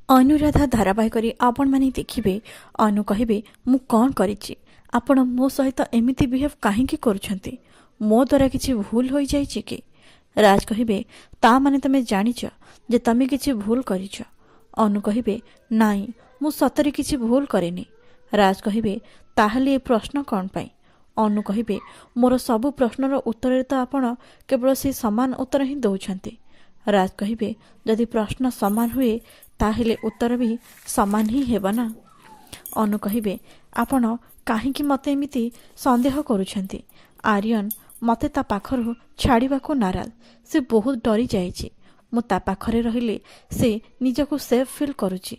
अनुराधा धारावाहिक आपण मैंने देखिए अनु कहे मु कौन करिछि आपण मो सहित एमिति बिहेव कहीं करुछंती मो द्वारा किछि भूल हो जाइछि कि राज कहे ता माने तमे जानिछ जे तमे किछि भूल करिछ अनु कहे नाई मु सतरे किछि भूल करेनी राज कहे ताहले ए प्रश्न कौन पाई अनु कहे मोर सबु प्रश्नर उत्तर तो आपण केवल से समान उत्तर ही दौरान राज कहे जदि प्रश्न समान हुए ताहेले उत्तर भी समान ही हेबा ना। अनु कहे आपण काहींकी मते एमिति संदेह करुछंती आर्यन मते ता पाखरु छाड़ीबाको नाराज से बहुत डरी जाइछि मु ता पाखरे रहिले से निजको सेफ फील करुछि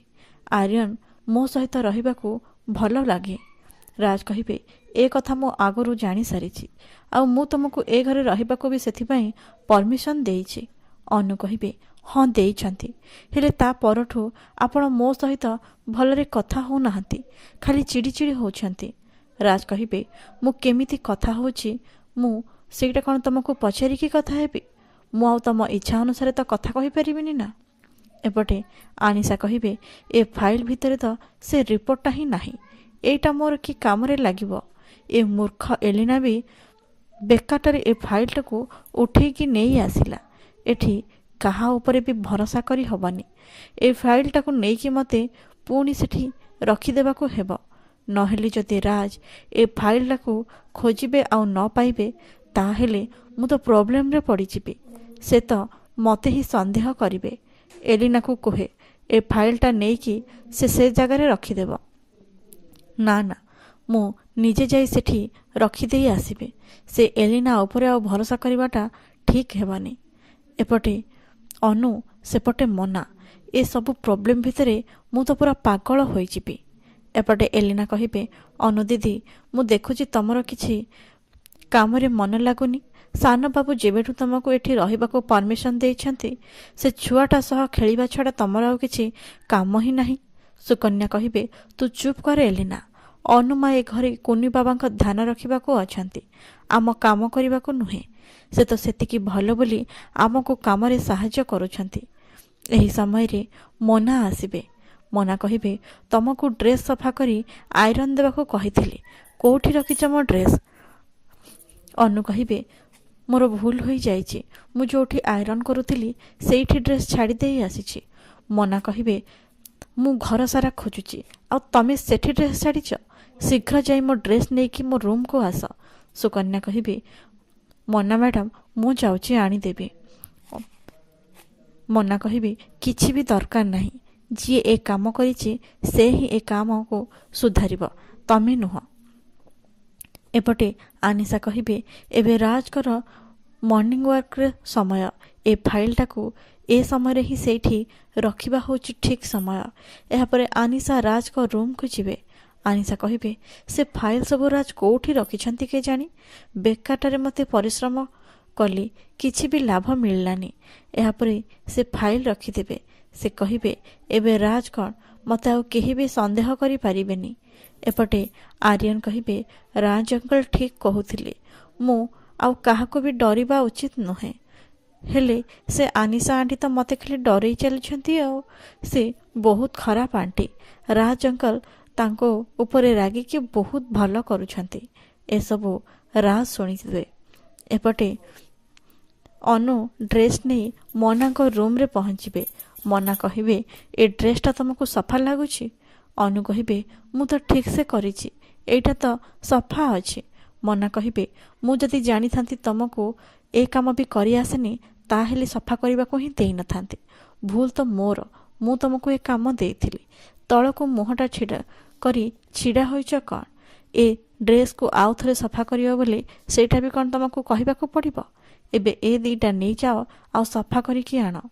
आर्यन मो सहित रहिबाको भल लागे। राज कहे ए कथा मो आगरु जानी सारिछि आ मु तुमको ए घरे रहिबाको भी सेथिपई परमिशन देइछि। अनु कहे हाँ देइछंती हेले ता परठू आपण मो सहित भलरे कथा हो नाहंती खाली चिड़ी चिड़ी होछंती। राज कहे मु केमिति कथा होछि मु सेटा कोन तुमको पछारी की कथा हेबी मु आ तम इच्छा अनुसार तो कथा कहि परिबिनी ना। एपटे आनिशा कहे ए फाइल भितरे तो से रिपोर्टटा ही नाही एटा मोर की कामरे लागिबो ए मूर्ख एलिना भी बेकाटारे ए फाइलटा को उठेकी नहीं आसिला एठी कहा उपरे भी भरोसा करी हबनी ए फाइलटा को नेकी मते पुणी सेठी रखिदेबा को हेबो नहेले जदि राज ए फाइलटा को खोजिबे आ न पाइबे ताहेले मु तो प्रॉब्लम रे पड़ी जिबी से तो मते ही संदेह करिवे एलिना को कहे ए फाइलटा नेकी से जगह रे रखिदेबो ना ना मु निजे जाई सेठी रखिदेई आसीबे से एलिना उपरे आ भरोसा करिवाटा ठीक हेबानी। एपटे अनु सेपटे मना ए सबु प्रॉब्लम भितरे मु तो पूरा पागल होई जिबी। एपटे एलिना कहिबे अनु दीदी मु देखुची तमरो किछि कामरे मन लागुनी सान बाबू जेबेठू तुमको एठी रहिबाको परमिशन देइछंती से छुआटा सह खेलिबा छडा तमर आ किछि काम ही नाही। सुकन्या कहिबे तू चुप कर एलिना अनुमा ए घरे कुनी बाबांक ध्यान रखिबाको अछंती आम काम करिबाको नुहे से तो सेतिकी भलो बोली आमको कामरे साहाय्य करुछंती। एही समय रे मोना आसीबे मोना कहिबे तमको ड्रेस सफा करी आयरन देबाको कहिथिली कोठी रखिछ मो ड्रेस। अनु कहिबे मोर भूल होई जाइछि मु जोठी आयरन करुथिली सेठी ड्रेस छाड़ी देई आसीछि। मोना कहिबे मु घर सारा खोजुछि आ तमे सेठी ड्रेस छाड़ीछ शीघ्र जाई मो ड्रेस नेकी मो रूम को आस। सुकन्या कहिबे मोना मैडम मु जाउछि आनी देबे। मोना कहिबे किछि भी दरकार नाही जी ए काम करिछि से ही ए काम को सुधारिबो तमे नुह। एपटे आनिशा कहिबे एबे राजकर मॉर्निंग वर्क रे समय ए फाइलटा को ए समय रे ही सेठी रखिबा होछि ठीक समय। एहा परे आनिशा राज को रूम को जिबे आनिशा कहिबे से फाइल सब राज कोठी रखिछंती के जानी बेकाटारे मते परिश्रम कली किछि भी लाभ मिललानी एहा परे से फाइल रखिदेबे से कहिबे एबे राज कौन मते आ केही भी संदेह करि पारिबेनी। एपटे आर्यन कहिबे राज अंकल ठीक कहूथिले मु आ काहाको भी डरिबा उचित नुहे हेले से आनिशा आंटी तो मते खाली डरई चलीछंती आ से बहुत खराब आंटी राज अंकल तांको ऊपरे रागी कि बहुत भल करुछंती ए सबु राज शुणिथिबे। एपटे अनु ड्रेस नहीं मोना को रूम रे पहुँचबे मोना कहिबे ए ड्रेसटा तुमको सफा लागुछि अनु कहिबे मु तो ठीक से करिछि एटा तो सफा अछि। मोना कहिबे मु जदि जानी थांती तुमको ए काम भी करि आसेनी ताहेले सफा करबा को ही देई न थांती भूल तो मोर मु तुमको ए काम देइथिली तळको मुहटा छिडा करी छिडा होइछ कौन ए ड्रेस को आउ थरे सफा करियो बोले सेटा भी कौन तुमको कहिबा को पड़िबो एबे ए दीटा नहीं जाओ आ सफा करिकी आनो।